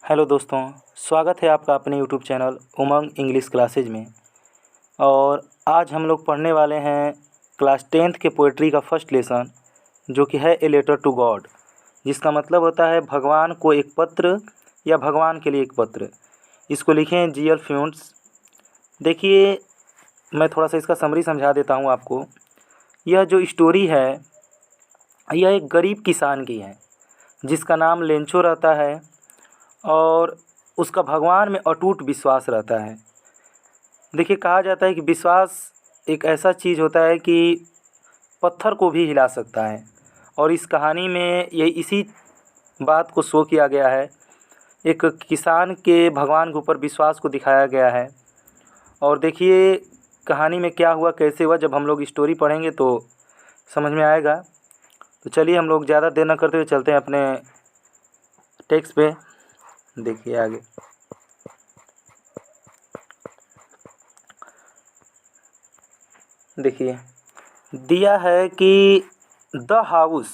Hello दोस्तों, स्वागत है आपका अपने यूट्यूब चैनल उमंग इंग्लिश क्लासेज में। और आज हम लोग पढ़ने वाले हैं क्लास 10th के पोइट्री का फर्स्ट लेसन, जो कि है ए लेटर टू गॉड, जिसका मतलब होता है भगवान को एक पत्र या भगवान के लिए एक पत्र। इसको लिखे हैं जी एल फ्यूंट्स। देखिए, मैं थोड़ा सा इसका समरी समझा देता हूँ आपको। यह जो स्टोरी है, यह एक गरीब किसान की है जिसका नाम लेंचो रहता है और उसका भगवान में अटूट विश्वास रहता है। देखिए, कहा जाता है कि विश्वास एक ऐसा चीज़ होता है कि पत्थर को भी हिला सकता है, और इस कहानी में ये इसी बात को शो किया गया है। एक किसान के भगवान के ऊपर विश्वास को दिखाया गया है। और देखिए कहानी में क्या हुआ, कैसे हुआ, जब हम लोग स्टोरी पढ़ेंगे तो समझ में आएगा। तो चलिए, हम लोग ज़्यादा देर न करते हुए चलते हैं अपने टेक्स्ट पे। देखिए आगे। देखिए दिया है कि the house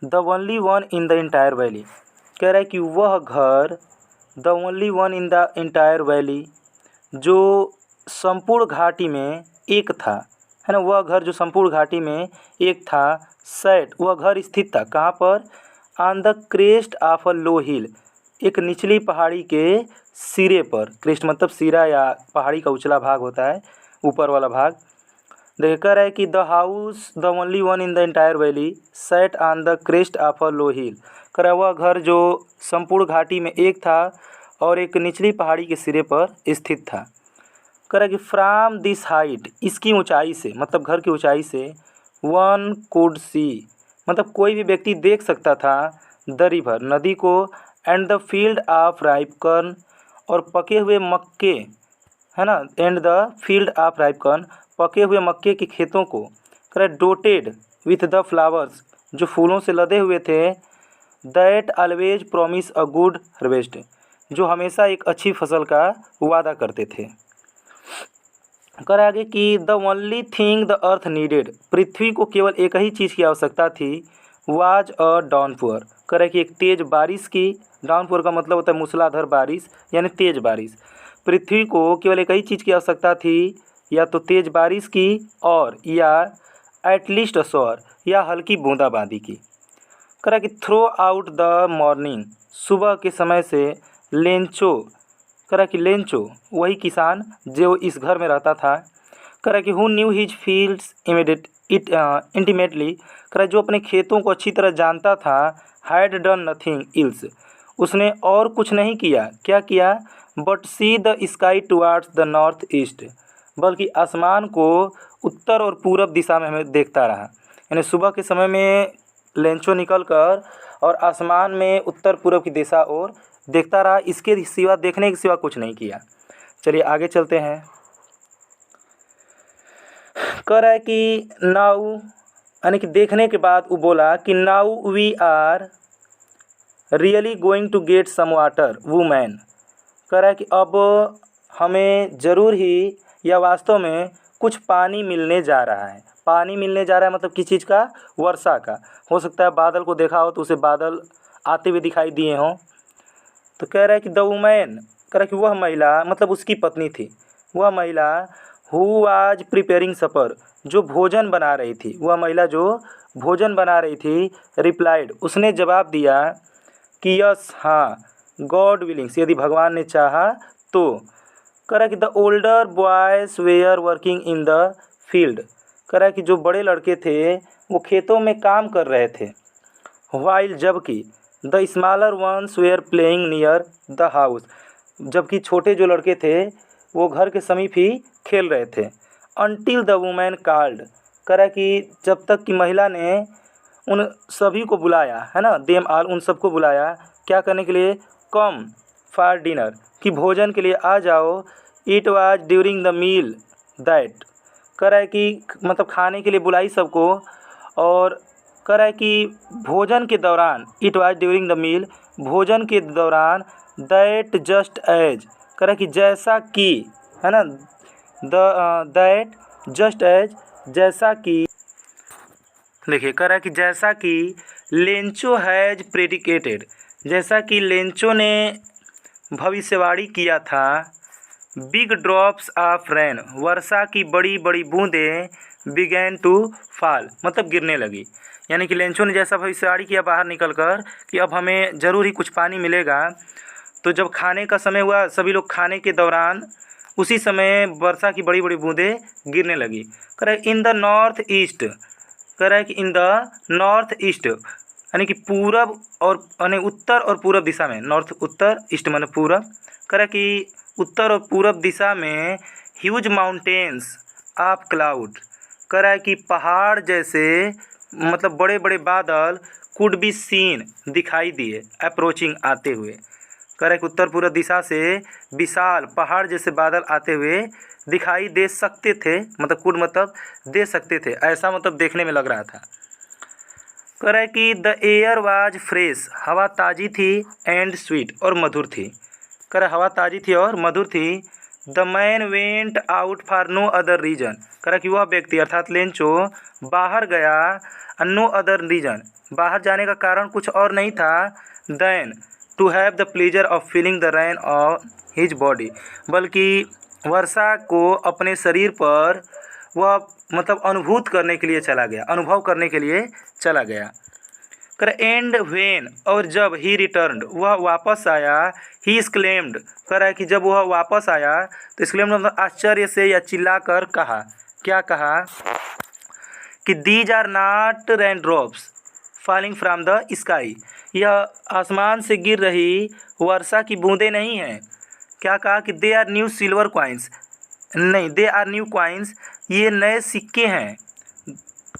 the only one in the entire valley. कह रहा है कि वह घर, the only one in the entire valley, जो संपूर्ण घाटी में एक था, है ना। वह घर जो संपूर्ण घाटी में एक था। सेट, वह घर स्थित था कहाँ पर? On the crest of a low hill, एक निचली पहाड़ी के सिरे पर। क्रेस्ट मतलब सिरा या पहाड़ी का उछला भाग होता है, ऊपर वाला भाग। देखकर है कि the house the only one in the entire valley set on the crest of a low hill. कह वह घर जो संपूर्ण घाटी में एक था और एक निचली पहाड़ी के सिरे पर स्थित था। कह रहा कि फ्रॉम दिस हाइट, इसकी ऊंचाई से, मतलब घर की ऊंचाई से, वन कुड सी, मतलब कोई भी व्यक्ति देख सकता था, द रिवर, नदी को, and the field of ripe corn, और पके हुए मक्के, है ना, and the field of ripe corn, पके हुए मक्के के खेतों को। कह रहा डोटेड विथ द फ्लावर्स, जो फूलों से लदे हुए थे, that always promise a good harvest, जो हमेशा एक अच्छी फसल का वादा करते थे। कर आगे कि the only thing the earth needed, पृथ्वी को केवल एक ही चीज़ की आवश्यकता थी, वाज अ डाउनपुअर। करे कि एक तेज बारिश की, डाउनपुअर का मतलब होता है मूसलाधार बारिश, यानी तेज बारिश। पृथ्वी को केवल एक ही चीज़ की आवश्यकता थी, या तो तेज बारिश की, और या एटलीस्ट अ शॉवर, या हल्की बूंदाबांदी की। करा कि थ्रो आउट द मॉर्निंग, सुबह के समय से, लेंचो, करा कि लेंचो वही किसान जो इस घर में रहता था, करा कि who knew his fields intimately, करा जो अपने खेतों को अच्छी तरह जानता था, हैड डन नथिंग इल्स, उसने और कुछ नहीं किया। क्या किया? But see the sky towards the north east, बल्कि आसमान को उत्तर और पूरब दिशा में हमें देखता रहा। यानी सुबह के समय में लेंचो निकल कर और आसमान में उत्तर पूरब की दिशा और देखता रहा, इसके सिवा, देखने के सिवा कुछ नहीं किया। चलिए आगे चलते हैं। कह रहा है कि नाउ, यानी कि देखने के बाद वो बोला कि now we are really going to get some water woman. कह रहा है कि अब हमें ज़रूर ही या वास्तव में कुछ पानी मिलने जा रहा है। पानी मिलने जा रहा है मतलब किस चीज़ का? वर्षा का। हो सकता है बादल को देखा हो तो उसे बादल आते हुए दिखाई दिए हों। तो कह रहा है कि द वुमेन, कह रहा है कि वह महिला, मतलब उसकी पत्नी थी, वह महिला, हु वाज प्रिपेयरिंग सपर, जो भोजन बना रही थी, वह महिला जो भोजन बना रही थी, रिप्लाइड, उसने जवाब दिया कि यस, हाँ, गॉड विलिंग्स, यदि भगवान ने चाहा तो। कह रहा है कि the older boys were working in the field, कह रहा है कि जो बड़े लड़के थे वो खेतों में काम कर रहे थे, वाइल, जबकि the smaller ones were playing near the house, जबकि छोटे जो लड़के थे वो घर के समीप ही खेल रहे थे। अनटिल द वुमेन कॉल्ड, कह रहा है कि जब तक कि महिला ने उन सभी को बुलाया, है ना, देम आल, उन सबको बुलाया, क्या करने के लिए? कम फॉर डिनर, कि भोजन के लिए आ जाओ। It was during the meal that, कह रहा है कि मतलब खाने के लिए बुलाई सबको, और कह रहा है कि भोजन के दौरान, it was during the meal, भोजन के दौरान, दैट जस्ट एज, कह रहा है कि जैसा कि, है ना, दैट जस्ट एज, जैसा कि, देखिए कह रहा है कि जैसा कि लेंचो हैज प्रेडिकेटेड, जैसा कि लेंचो ने भविष्यवाणी किया था, बिग ड्रॉप्स ऑफ रेन, वर्षा की बड़ी बड़ी बूंदें बिगैन टू फॉल, मतलब गिरने लगी। यानी कि लेंचो ने जैसा भविष्यवाणी किया बाहर निकलकर कि अब हमें ज़रूर ही कुछ पानी मिलेगा, तो जब खाने का समय हुआ, सभी लोग खाने के दौरान उसी समय वर्षा की बड़ी बड़ी बूंदें गिरने लगी। कह रहा है इन द नॉर्थ ईस्ट, कह रहा है कि इन द नॉर्थ ईस्ट यानी कि पूरब और यानी उत्तर और पूरब दिशा में, नॉर्थ उत्तर, ईस्ट माने पूरब, कह रहा है कि उत्तर और पूरब दिशा में ह्यूज माउंटेन्स ऑफ क्लाउड, कह रहा है कि पहाड़ जैसे मतलब बड़े बड़े बादल कुड बी सीन, दिखाई दिए, अप्रोचिंग, आते हुए। कह रहा है कि उत्तर पूर्व दिशा से विशाल पहाड़ जैसे बादल आते हुए दिखाई दे सकते थे, मतलब कुड मतलब दे सकते थे, ऐसा मतलब देखने में लग रहा था। कह रहा है कि द एयर वाज फ्रेश, हवा ताज़ी थी, एंड स्वीट, और मधुर थी। कह रहा है हवा ताज़ी थी और मधुर थी। The man went out for no other reason, कह रहा कि वह व्यक्ति अर्थात लेंचो बाहर गया, नो अदर रीजन, बाहर जाने का कारण कुछ और नहीं था, than to have the pleasure of feeling the rain on his body, बल्कि वर्षा को अपने शरीर पर वह मतलब अनुभूत करने के लिए चला गया, अनुभव करने के लिए चला गया। कर एंड वेन, और जब ही रिटर्न्ड, वह वापस आया, ही एक्सक्लेम्ड, कह रहा है कि जब वह वापस आया तो एक्सक्लेम्ड मतलब आश्चर्य से या चिल्लाकर कहा, क्या कहा कि these are not raindrops falling from the sky, यह आसमान से गिर रही वर्षा की बूंदें नहीं हैं। क्या कहा कि they are new silver coins, नहीं, दे आर न्यू कॉइन्स, ये नए सिक्के हैं।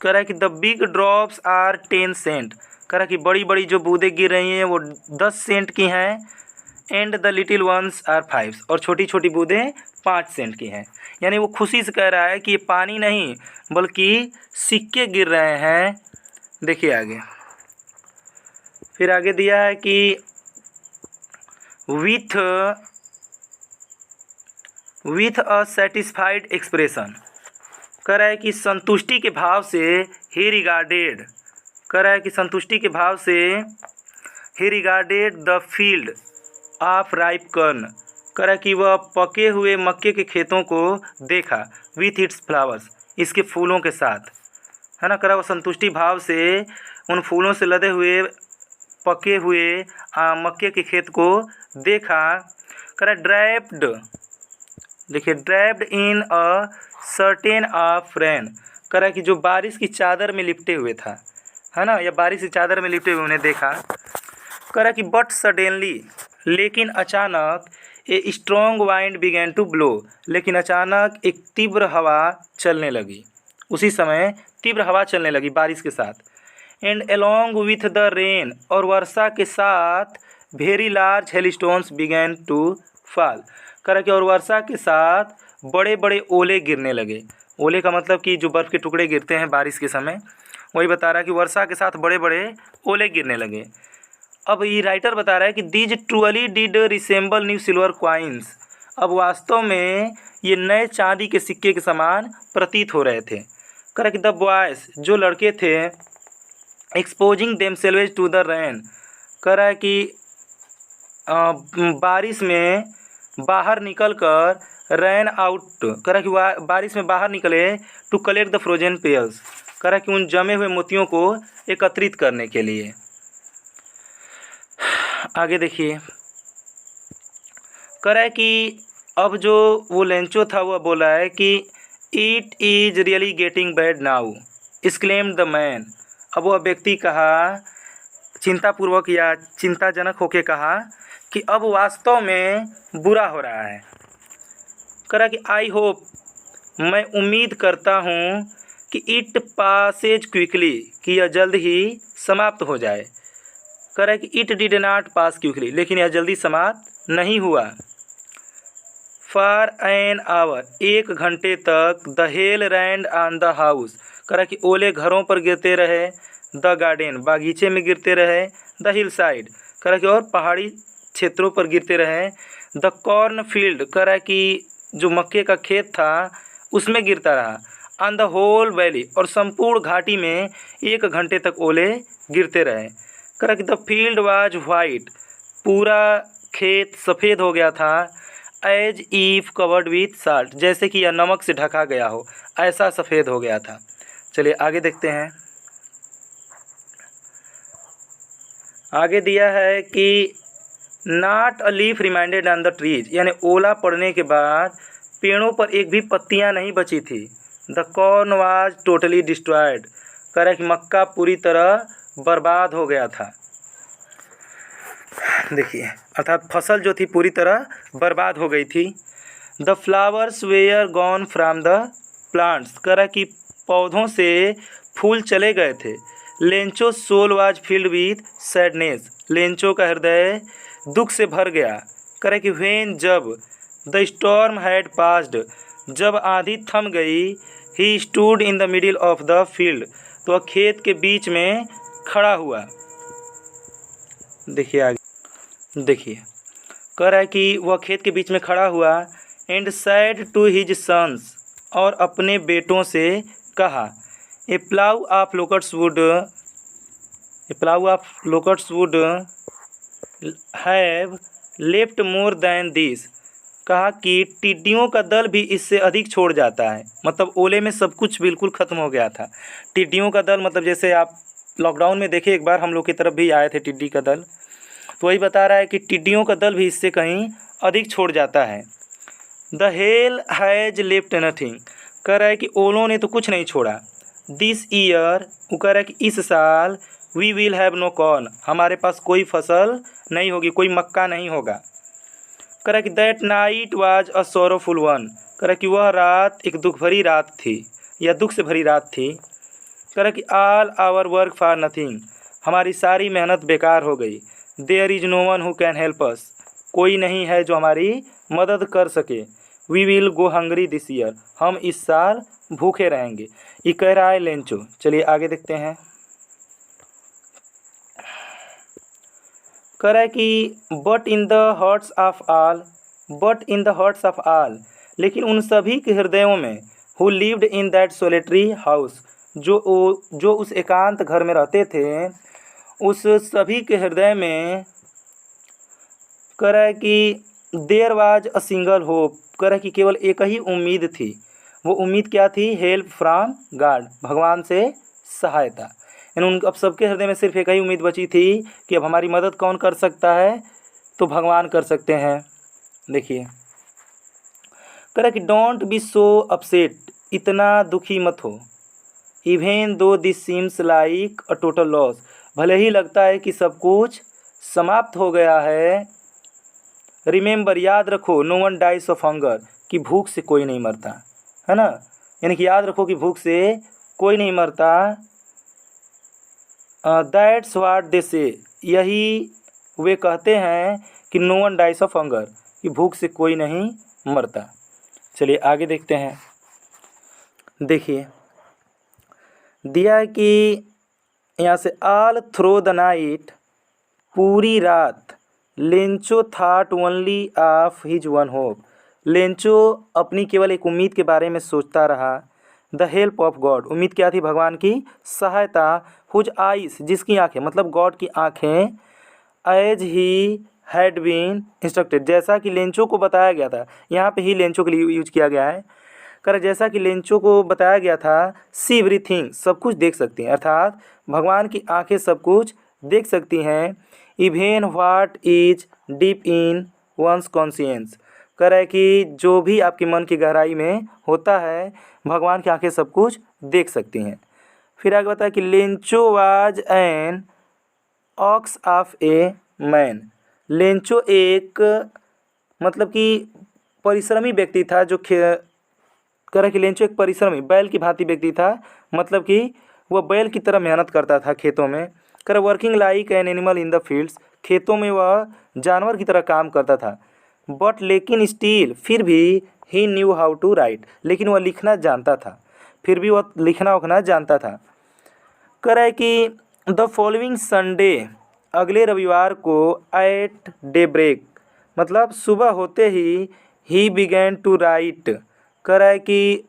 कह रहा है कि the big drops are 10 cent, कह रहा है कि बड़ी बड़ी जो बूंदें गिर रही हैं वो 10 सेंट की हैं, and the little ones are 5, और छोटी छोटी बूंदें 5 सेंट की हैं। यानी वो खुशी से कह रहा है कि ये पानी नहीं बल्कि सिक्के गिर रहे हैं। देखिए आगे, फिर आगे दिया है कि विथ अ सेटिस्फाइड एक्सप्रेशन, कह रहा है कि संतुष्टि के भाव से ही रिगार्डेड, कह रहा है कि संतुष्टि के भाव से ही regarded the field of ripe कर्न, कह रहा है कि वह पके हुए मक्के के खेतों को देखा, विथ इट्स फ्लावर्स, इसके फूलों के साथ, है ना। कह रहा है वह संतुष्टि भाव से उन फूलों से लदे हुए पके हुए मक्के के खेत को देखा। कह रहा है ड्रैप्ड, देखिए draped in a certain of rain, कह रहा है कि जो बारिश की चादर में लिपटे हुए था, है ना, या बारिश की चादर में लिपटे हुए उन्हें देखा। कह रहा कि बट सडनली, लेकिन अचानक, a strong wind began to blow, लेकिन अचानक एक तीव्र हवा चलने लगी, उसी समय तीव्र हवा चलने लगी बारिश के साथ। And along with the rain, और वर्षा के साथ very large hailstones began to fall, कह रहा कि और वर्षा के साथ बड़े बड़े ओले गिरने लगे। ओले का मतलब कि जो बर्फ़ के टुकड़े गिरते हैं बारिश के समय, वही बता रहा है कि वर्षा के साथ बड़े बड़े ओले गिरने लगे। अब ये राइटर बता रहा है कि these truly did resemble new silver coins, अब वास्तव में ये नए चांदी के सिक्के के समान प्रतीत हो रहे थे। कह रहा कि द बॉयज़, जो लड़के थे, एक्सपोजिंग देमसेल्वेज टू द रेन, कह रहा है कि बारिश में बाहर निकल कर, रैन आउट, कह रहा कि बारिश में बाहर निकले, to collect the frozen pearls, कह रहा कि उन जमे हुए मोतियों को एकत्रित करने के लिए। आगे देखिए, कह रहा है कि अब जो वो लेंचो था वह बोला है कि it is really getting bad now, exclaimed the man, अब वह व्यक्ति कहा, चिंतापूर्वक या चिंताजनक होकर कहा कि अब वास्तव में बुरा हो रहा है। कह रहा कि आई होप, मैं उम्मीद करता हूँ कि इट पासेज क्विकली, कि यह जल्द ही समाप्त हो जाए। कह रहा है कि it did not pass quickly, लेकिन यह जल्दी समाप्त नहीं हुआ। फॉर एन आवर, 1 घंटे तक, the hail rained on the house, कह रहा कि ओले घरों पर गिरते रहे, द गार्डन, बागीचे में गिरते रहे, द हिल साइड, कह रहा कि और पहाड़ी क्षेत्रों पर गिरते रहे, द कॉर्न फील्ड, कह रहा कि जो मक्के का खेत था उसमें गिरता रहा, ऑन द होल वैली, और संपूर्ण घाटी में 1 घंटे तक ओले गिरते रहे। Correct, the field was white, पूरा खेत सफ़ेद हो गया था। As if covered with salt, जैसे कि यह नमक से ढका गया हो, ऐसा सफ़ेद हो गया था। चलिए आगे देखते हैं। आगे दिया है कि not a leaf reminded on the trees, यानी ओला पड़ने के बाद पेड़ों पर एक भी पत्तियां नहीं बची थी। The corn was totally destroyed, correct, मक्का पूरी तरह बर्बाद हो गया था। देखिए, अर्थात फसल जो थी पूरी तरह बर्बाद हो गई थी। The flowers were gone from the plants, करा कि पौधों से फूल चले गए थे। Lencho soul was filled with sadness, Lencho का हृदय दुख से भर गया। करे कि व्हेन, जब द स्टॉर्म हैड पास्ड, जब आंधी थम गई, he stood in the middle of the field, तो वह खेत के बीच में खड़ा हुआ। देखिए आगे, देखिए कह रहा है कि वह खेत के बीच में खड़ा हुआ। And said to his sons, और अपने बेटों से कहा, a plague of locusts would have left more than this, कहा कि टिड्डियों का दल भी इससे अधिक छोड़ जाता है। मतलब ओले में सब कुछ बिल्कुल ख़त्म हो गया था। टिड्डियों का दल मतलब जैसे आप लॉकडाउन में देखे, एक बार हम लोग की तरफ भी आए थे टिड्डी का दल, तो वही बता रहा है कि टिड्डियों का दल भी इससे कहीं अधिक छोड़ जाता है। The hell has left nothing, कह रहा है कि ओलों ने तो कुछ नहीं छोड़ा। दिस ईयर, वो कह रहा है कि इस साल, we will have no corn, हमारे पास कोई फसल नहीं होगी, कोई मक्का नहीं होगा। कह रहा है कि that night was a sorrowful one, कह रहा है कि वह रात एक दुख भरी रात थी, या दुख से भरी रात थी। कह रहा है कि all our work for nothing, हमारी सारी मेहनत बेकार हो गई। There is no one who can help us, कोई नहीं है जो हमारी मदद कर सके। We will go hungry this year, हम इस साल भूखे रहेंगे, ये कह रहा है लेंचो। चलिए आगे देखते हैं। कह रहा है कि but in the hearts of all, लेकिन उन सभी के हृदयों में, who lived in that solitary house, जो उस एकांत घर में रहते थे, उस सभी के हृदय में, कह रहा है कि there was a single hope, कह रहा है कि केवल एक ही उम्मीद थी। वो उम्मीद क्या थी? हेल्प फ्रॉम गॉड, भगवान से सहायता। यानी उन अब सबके हृदय में सिर्फ एक ही उम्मीद बची थी कि अब हमारी मदद कौन कर सकता है? तो भगवान कर सकते हैं। देखिए, कह रहा कि डोंट बी सो अपसेट, इतना दुखी मत हो। इवेन दो this seems like a total loss, भले ही लगता है कि सब कुछ समाप्त हो गया है। रिमेंबर, याद रखो, no one dies of hunger, कि भूख से कोई नहीं मरता, है ना। यानी कि याद रखो कि भूख से कोई नहीं मरता। दैट्स वाट दे से, यही वे कहते हैं कि no one dies of hunger, कि भूख से कोई नहीं मरता। चलिए आगे देखते हैं। देखिए, दिया है कि यहाँ से ऑल थ्रू द नाइट, पूरी रात, Lencho thought only of his one hope, Lencho अपनी केवल एक उम्मीद के बारे में सोचता रहा। द हेल्प ऑफ गॉड, उम्मीद क्या थी? भगवान की सहायता। हुज आइस, जिसकी आंखें, मतलब गॉड की आंखें, as he had been instructed, जैसा कि लेंचो को बताया गया था। यहाँ पे ही लेंचो के लिए यूज किया गया है। कर जैसा कि लेंचो को बताया गया था, सी एवरीथिंग, सब कुछ देख सकती हैं, अर्थात भगवान की आंखें सब कुछ देख सकती हैं। Even what is deep in one's conscience, कह रहा है कि जो भी आपके मन की गहराई में होता है, भगवान की आंखें सब कुछ देख सकती हैं। फिर आगे बताया कि Lencho was an ox of a man, Lencho एक मतलब कि परिश्रमी व्यक्ति था, जो कह रहा है कि लेंचो एक परिश्रमी बैल की भांति व्यक्ति था, मतलब कि वह बैल की तरह मेहनत करता था खेतों में। कह रहा working like an animal in the fields, खेतों में वह जानवर की तरह काम करता था। बट लेकिन स्टिल, फिर भी, ही न्यू हाउ टू राइट, लेकिन वह लिखना जानता था, फिर भी वह लिखना उखना जानता था। कह रहा है कि द फॉलोइंग संडे, अगले रविवार को, एट डे ब्रेक, मतलब सुबह होते ही बिगैन टू राइट, कह रहा है कि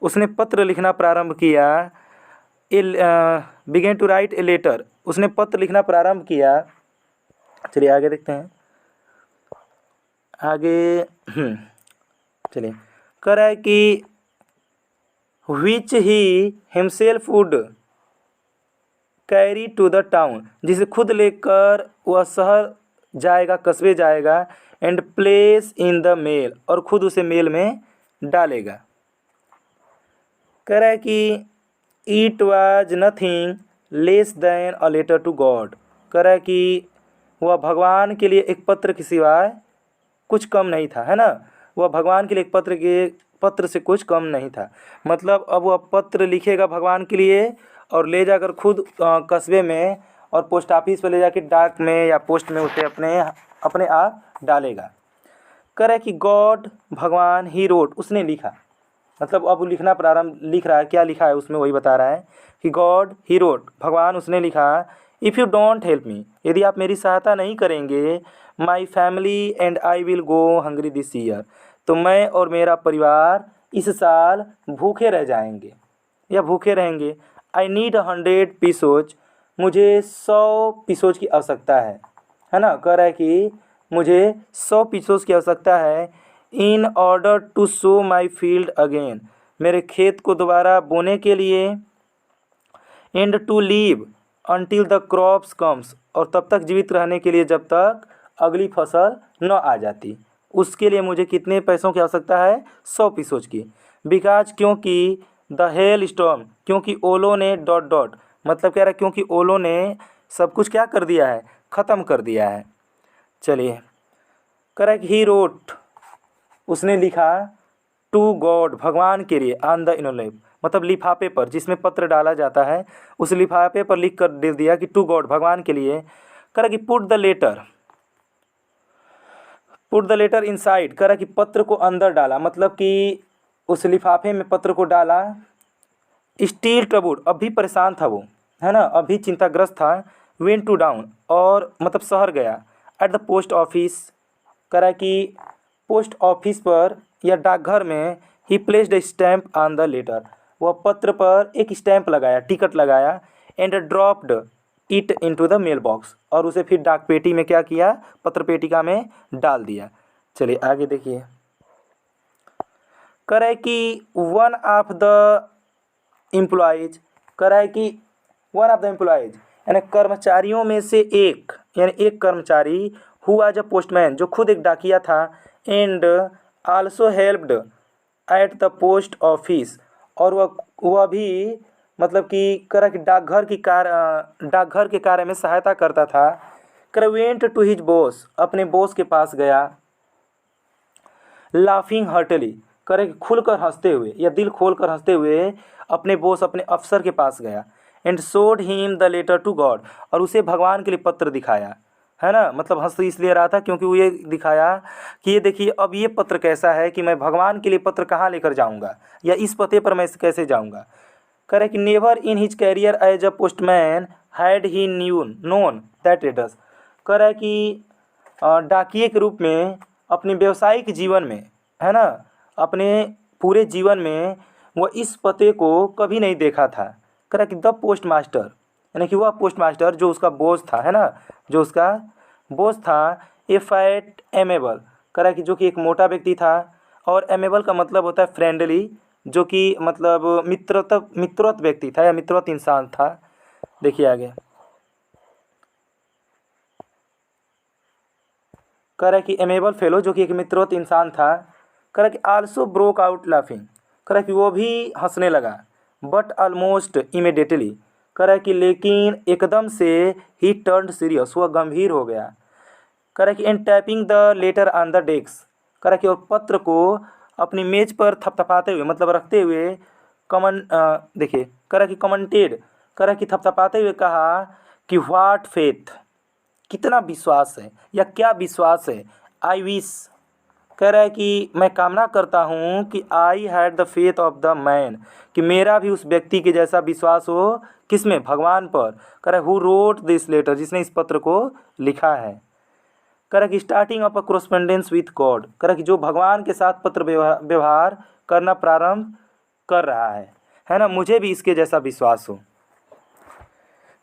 उसने पत्र लिखना प्रारंभ किया। Began to write a letter, उसने पत्र लिखना प्रारंभ किया। चलिए आगे देखते हैं। आगे चलिए कह रहा है कि which he himself would carry to the town, जिसे खुद लेकर वह शहर जाएगा, कस्बे जाएगा, and place in the mail, और खुद उसे मेल में डालेगा। कह रहा है कि it was nothing less than a letter to God. कह रहा है कि वह भगवान के लिए एक पत्र के सिवाय कुछ कम नहीं था, है ना। वह भगवान के लिए एक पत्र से कुछ कम नहीं था। मतलब अब वह पत्र लिखेगा भगवान के लिए और ले जाकर खुद कस्बे में और पोस्ट ऑफिस पर ले जाकर डाक में या पोस्ट में उसे अपने आप डालेगा। कह रहा है कि गॉड भगवान ही रोट, उसने लिखा। मतलब अब लिखना प्रारंभ लिख रहा है, क्या लिखा है उसमें वही बता रहा है कि गॉड ही रोट, भगवान उसने लिखा, if you don't help me, यदि आप मेरी सहायता नहीं करेंगे, my family and I will go hungry this year, तो मैं और मेरा परिवार इस साल भूखे रह जाएंगे या भूखे रहेंगे। आई नीड 100 पीसोज, मुझे 100 पीसोज की आवश्यकता है ना। कह रहा है कि मुझे 100 पीसोज की आवश्यकता है in order to sow my field again, मेरे खेत को दोबारा बोने के लिए, and to live until the crops comes, और तब तक जीवित रहने के लिए जब तक अगली फसल न आ जाती। उसके लिए मुझे कितने पैसों की आवश्यकता है? 100 पीसोज की। बिकॉज क्योंकि द हेल स्टॉर्म, क्योंकि ओलों ने डॉट डॉट, मतलब कह रहा है क्योंकि ओलों ने सब कुछ क्या कर दिया है? ख़त्म कर दिया है। चलिए कह रहा है कि ही रोट, उसने लिखा, टू गॉड, भगवान के लिए, ऑन द इनोलेप, मतलब लिफाफे पर जिसमें पत्र डाला जाता है उस लिफाफे पर लिख कर दे दिया कि टू गॉड, भगवान के लिए। कह रहा कि पुट द लेटर इनसाइड, कह रहा कि पत्र को अंदर डाला, मतलब कि उस लिफाफे में पत्र को डाला। स्टील ट्रबुल, अभी परेशान था वो, है ना, अभी चिंताग्रस्त था। वेंट टू डाउन, और मतलब शहर गया। एट द पोस्ट ऑफिस, कह रहा कि पोस्ट ऑफिस पर या डाकघर में, he placed a stamp on the letter, वह पत्र पर एक स्टैम्प लगाया, टिकट लगाया, and dropped it into the mailbox, और उसे फिर डाक पेटी में क्या किया? पत्र पेटिका में डाल दिया। चलिए आगे देखिए। कह रहा है कि वन ऑफ द एम्प्लॉयज़, कह रहा है कि वन ऑफ द एम्प्लॉयज़ यानी कर्मचारियों में से एक, यानी एक कर्मचारी, हु वाज अ पोस्टमैन, जो खुद एक डाकिया था, and also helped at the post office, और वह भी मतलब कि कह रहा कि डाकघर के कार्य में सहायता करता था। कह वेंट टू हिज बॉस, अपने बॉस के पास गया। लाफिंग हर्टली, कह रहे कि खुलकर हंसते हुए या दिल खोलकर हंसते हुए अपने बॉस, अपने अफसर के पास गया। And showed him the letter to God, और उसे भगवान के लिए पत्र दिखाया, है ना। मतलब हंस इसलिए रहा था क्योंकि वो ये दिखाया कि ये देखिए अब ये पत्र कैसा है कि मैं भगवान के लिए पत्र कहाँ लेकर जाऊँगा, या इस पते पर मैं कैसे जाऊँगा। कह रहे कि never in his career as a postman had he known that address, कह रहा है कि डाकिए के रूप में अपने व्यावसायिक जीवन में, है ना, अपने पूरे जीवन में वह इस पते को कभी नहीं देखा था। कह रहा कि द पोस्ट मास्टर, यानी कि वह पोस्ट मास्टर जो उसका बॉस था, है ना, जो उसका बॉस था, ए फैट एमेबल, कह रहा कि जो कि एक मोटा व्यक्ति था, और एमेबल का मतलब होता है फ्रेंडली, जो कि मतलब मित्रवत व्यक्ति था या मित्रवत इंसान था। देखिए आगे। कह रहा है कि एमेबल फेलो, जो कि एक मित्रवत इंसान था। कह रहा है कि आल्सो ब्रोक आउट लाफिंग, कह रहा है कि वो भी हंसने लगा। बट ऑलमोस्ट इमीडिएटली, कह रहा है कि लेकिन एकदम से ही टर्न्ड सीरियस, वह गंभीर हो गया। कह रहा है कि and tapping the later on the desk, कह रहा है कि और पत्र को अपनी मेज पर थपथपाते हुए, मतलब रखते हुए, देखिए कह रहा है कि कमेंटेड, कह रहा है कि थपथपाते हुए कहा कि व्हाट फेथ, कितना विश्वास है या क्या विश्वास है। आई विश, कह रहा है कि मैं कामना करता हूँ कि I had the faith of the man, कि मेरा भी उस व्यक्ति के जैसा विश्वास हो, किसमें? भगवान पर। कह रहा है हु रोट दिस लेटर, जिसने इस पत्र को लिखा है। कह रहा है कि starting of a correspondence with God, कह रहा है कि जो भगवान के साथ पत्र व्यवहार करना प्रारंभ कर रहा है ना, मुझे भी इसके जैसा विश्वास हो।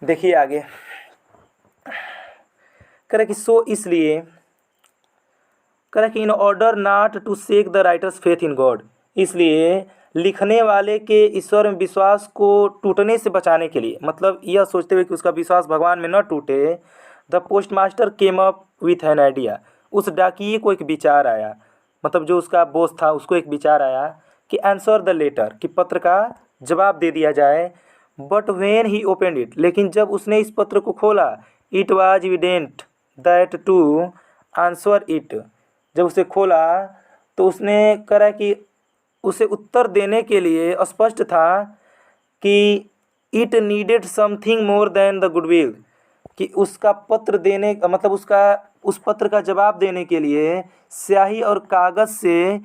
देखिए आगे। करे कि सो इसलिए, करे कि in order not to shake the writer's faith in God, इसलिए लिखने वाले के ईश्वर में विश्वास को टूटने से बचाने के लिए, मतलब यह सोचते हुए कि उसका विश्वास भगवान में न टूटे, the post master came up with an idea, उस डाकिये को एक विचार आया, मतलब जो उसका बॉस था उसको एक विचार आया कि आंसर द लेटर, कि पत्र का जवाब दे दिया जाए। But when he opened it, लेकिन जब उसने इस पत्र को खोला, it was evident that to answer it, जब उसे खोला तो उसने करा कि उसे उत्तर देने के लिए स्पष्ट था कि it needed something more than the goodwill, कि उसका पत्र देने मतलब उसका उस पत्र का जवाब देने के लिए स्याही और कागज़ से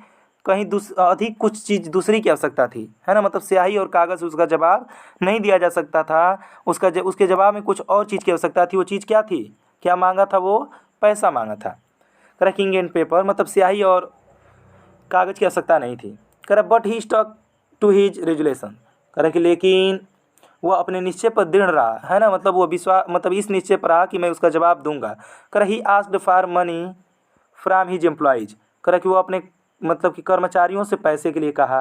कहीं अधिक कुछ चीज़ दूसरी की आवश्यकता थी, है ना। मतलब स्याही और कागज़ उसका जवाब नहीं दिया जा सकता था, उसके जवाब में कुछ और चीज़ की आवश्यकता थी। वो चीज़ क्या थी, क्या मांगा था वो? पैसा मांगा था। करा किंग एंड पेपर, मतलब स्याही और कागज़ की आवश्यकता नहीं थी। करा but he stuck to his resolution, करा कि लेकिन वह अपने निश्चय पर दृढ़ रहा, है ना। मतलब वो विश्वास, मतलब इस निश्चय पर रहा कि मैं उसका जवाब दूंगा। करा he asked for money from his employees, करा कि वो अपने मतलब कि कर्मचारियों से पैसे के लिए कहा।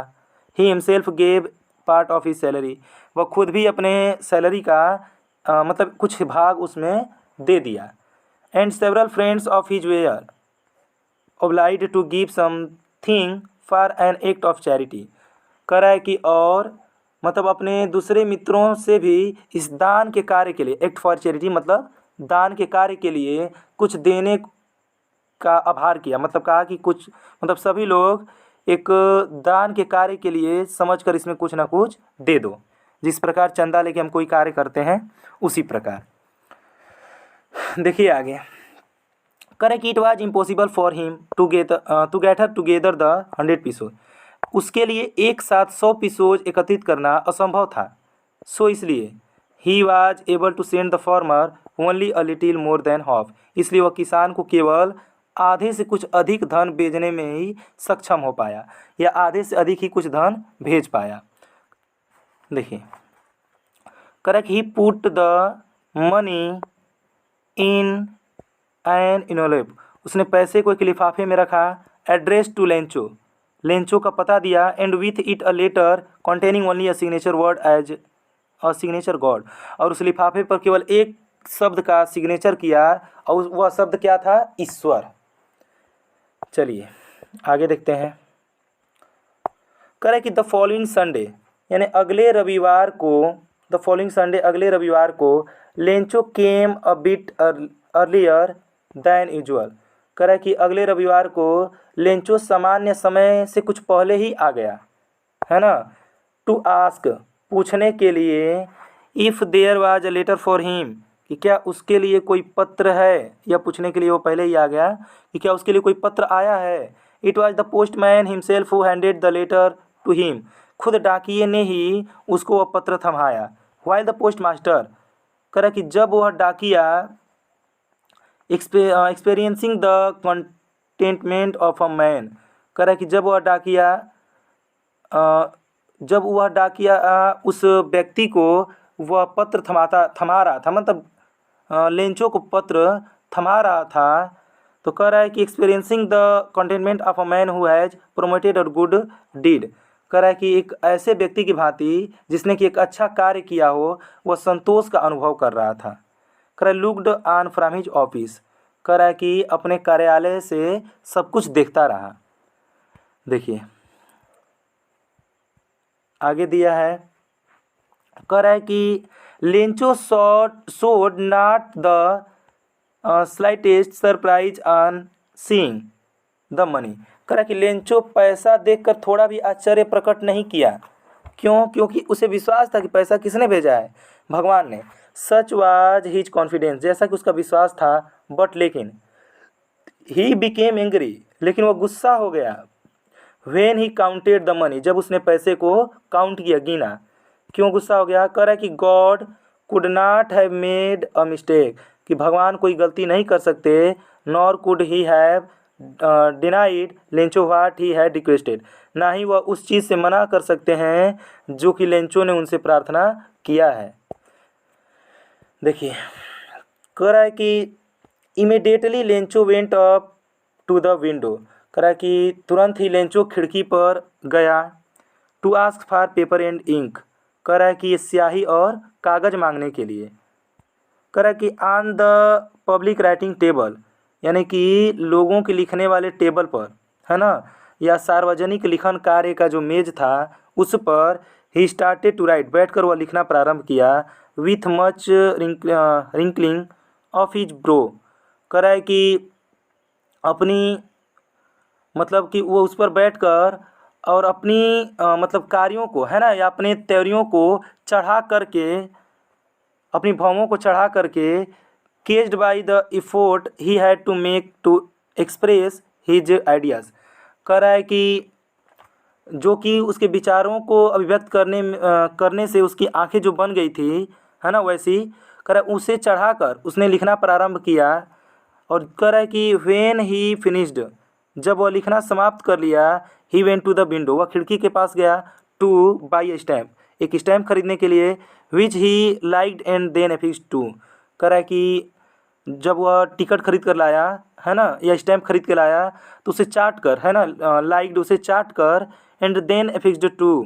He himself gave part of his salary, वह खुद भी अपने सैलरी का मतलब कुछ भाग उसमें दे दिया। And several friends of his were obliged to give something for an act of charity, करा है कि और मतलब अपने दूसरे मित्रों से भी इस दान के कार्य के लिए, एक्ट फॉर चैरिटी मतलब दान के कार्य के लिए कुछ देने का आभार किया। मतलब कहा कि कुछ, मतलब सभी लोग एक दान के कार्य के लिए समझकर इसमें कुछ ना कुछ दे दो। जिस प्रकार चंदा लेके हम कोई कार्य करते हैं उसी प्रकार। देखिए आगे, correct it was impossible for him to gather together the 100 pesos, उसके लिए एक साथ 100 पीसोज एकत्रित करना असंभव था। सो इसलिए he was able to send the farmer only a little more than half, इसलिए वह किसान को केवल आधे से कुछ अधिक धन भेजने में ही सक्षम हो पाया, या आधे से अधिक ही कुछ धन भेज पाया। देखिए, correct he put the money in an envelope, उसने पैसे को एक लिफाफे में रखा। एड्रेस टू लेंचो, लेंचो का पता दिया। And with it a letter containing only a signature word as a signature God, और उस लिफाफे पर केवल एक शब्द का सिग्नेचर किया, और वह शब्द क्या था? ईश्वर। चलिए आगे देखते हैं। करें कि द फॉलोइंग संडे, यानी अगले रविवार को, द फॉलोइंग संडे अगले रविवार को, Lencho came a bit earlier than usual, करें कि अगले रविवार को लेंचो सामान्य समय से कुछ पहले ही आ गया, है ना। टू आस्क, पूछने के लिए। If there was a letter for him, कि क्या उसके लिए कोई पत्र है, या पूछने के लिए वो पहले ही आ गया कि क्या उसके लिए कोई पत्र आया है। It was the postman himself who handed the letter to him, खुद डाकिये ने ही उसको वह पत्र थमाया। वाइल द पोस्ट मास्टर, करा कि जब वह डाकिया experiencing the contentment of a man, करा कि जब वह डाकिया उस व्यक्ति को वह पत्र थमा रहा था, मतलब लेंचो को पत्र थमा रहा था, तो कह रहा है कि experiencing the containment of a man who has promoted और गुड डीड, कह रहा है कि एक ऐसे व्यक्ति की भांति जिसने कि एक अच्छा कार्य किया हो, वह संतोष का अनुभव कर रहा था। कह रहा है looked on from his office, कह रहा है कि अपने कार्यालय से सब कुछ देखता रहा। देखिए आगे दिया है, कह रहा है कि Lencho showed not the slightest surprise on seeing the money, कह रहा है कि लेंचो पैसा देखकर थोड़ा भी आश्चर्य प्रकट नहीं किया। क्यों? क्योंकि उसे विश्वास था कि पैसा किसने भेजा है? भगवान ने। सच वाज हिज कॉन्फिडेंस, जैसा कि उसका विश्वास था। बट लेकिन ही बिकेम एंग्री, लेकिन वह गुस्सा हो गया। When he counted the money, जब उसने पैसे को काउंट किया, गिना। क्यों गुस्सा हो गया? कह रहा है कि God could not have made a mistake, कि भगवान कोई गलती नहीं कर सकते। Nor could he have denied Lencho what he had requested, ना ही वह उस चीज़ से मना कर सकते हैं जो कि लेंचो ने उनसे प्रार्थना किया है। देखिए कह रहा है कि immediately Lencho went up to the window, कह रहा है कि तुरंत ही लेंचो खिड़की पर गया। To ask for paper and ink, कह रहा है कि ये स्याही और कागज़ मांगने के लिए। कह रहा है कि on the public writing table, यानी कि लोगों के लिखने वाले टेबल पर, है ना, या सार्वजनिक लिखन कार्य का जो मेज था उस पर ही स्टार्टेड टू राइट, बैठकर वह लिखना प्रारंभ किया। With much wrinkling of his bro, कह रहा है कि अपनी मतलब कि वो उस पर बैठकर और अपनी मतलब कार्यों को, है ना, या अपने त्योरियों को चढ़ा करके, अपनी भावों को चढ़ा करके, caused by the effort he had to make to express his ideas, कह रहा है कि जो कि उसके विचारों को अभिव्यक्त करने से उसकी आंखें जो बन गई थी, है ना, वैसी, कह रहा है उसे चढ़ाकर उसने लिखना प्रारंभ किया। और कह रहा है कि व्हेन ही फिनिश्ड, जब वह लिखना समाप्त कर लिया, he went to the window, वह खिड़की के पास गया। टू बाई ए स्टैम्प, एक स्टैम्प खरीदने के लिए। Which he licked and then affix to, कह रहा है कि जब वह टिकट खरीद कर लाया, है ना, या स्टैम्प खरीद के लाया, तो उसे चाट कर, है ना, लाइक्ड, उसे चाट कर, and then affixed to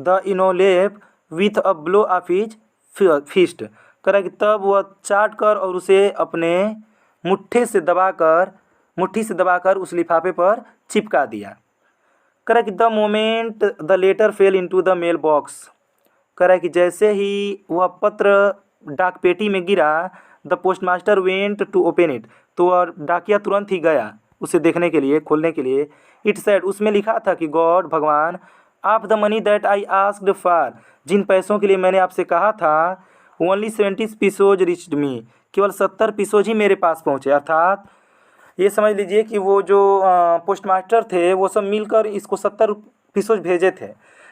the envelope with a blow of his fist, कह रहा है कि तब वह चाट कर और उसे अपने मुट्ठी से दबाकर उस लिफाफे पर चिपका दिया। कह रहा है कि the moment the letter fell into the mailbox, कह रहा है कि जैसे ही वह पत्र डाक पेटी में गिरा, the postmaster went to open it, तो वह डाकिया तुरंत ही गया उसे देखने के लिए, खोलने के लिए। इट सेड, उसमें लिखा था कि गॉड, भगवान, of the money that I asked for, जिन पैसों के लिए मैंने आपसे कहा था, ओनली 70 पीसोज रिच्ड मी, केवल 70 पीसोज ही मेरे पास पहुँचे। अर्थात ये समझ लीजिए कि वो जो पोस्टमास्टर थे वो सब मिलकर इसको 70 पीसोज भेजे थे,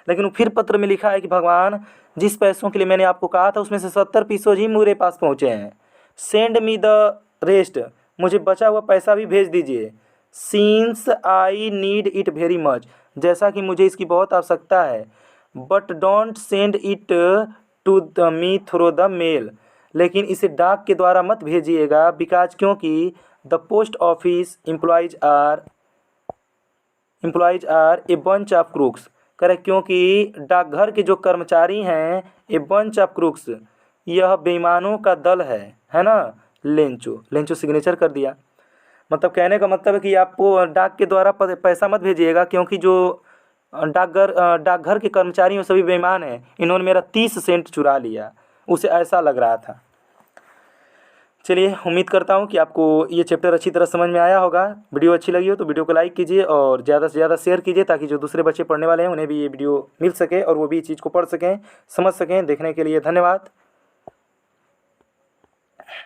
लेकिन फिर पत्र में लिखा है कि भगवान, जिस पैसों के लिए मैंने आपको कहा था उसमें से 70 पीसोज ही मेरे पास पहुँचे हैं। सेंड मी द रेस्ट, मुझे बचा हुआ पैसा भी भेज दीजिए। Since I need it very much, जैसा कि मुझे इसकी बहुत आवश्यकता है। But don't send it to the me through the mail, लेकिन इसे डाक के द्वारा मत भेजिएगा, बिकॉज, क्योंकि the post office employees are a bunch of crooks, करें, क्योंकि डाकघर के जो कर्मचारी हैं, ए बंच ऑफ क्रूक्स, यह बेईमानों का दल है ना। लेंचो सिग्नेचर कर दिया। मतलब कहने का मतलब है कि आपको डाक के द्वारा पैसा मत भेजिएगा, क्योंकि जो डाकघर के कर्मचारी हैं सभी बेईमान हैं, इन्होंने मेरा 30 सेंट चुरा लिया, उसे ऐसा लग रहा था। चलिए, उम्मीद करता हूँ कि आपको ये चैप्टर अच्छी तरह समझ में आया होगा। वीडियो अच्छी लगी हो तो वीडियो को लाइक कीजिए और ज़्यादा से ज़्यादा शेयर कीजिए, ताकि जो दूसरे बच्चे पढ़ने वाले हैं उन्हें भी ये वीडियो मिल सके और वो भी इस चीज़ को पढ़ सकें, समझ सकें। देखने के लिए धन्यवाद।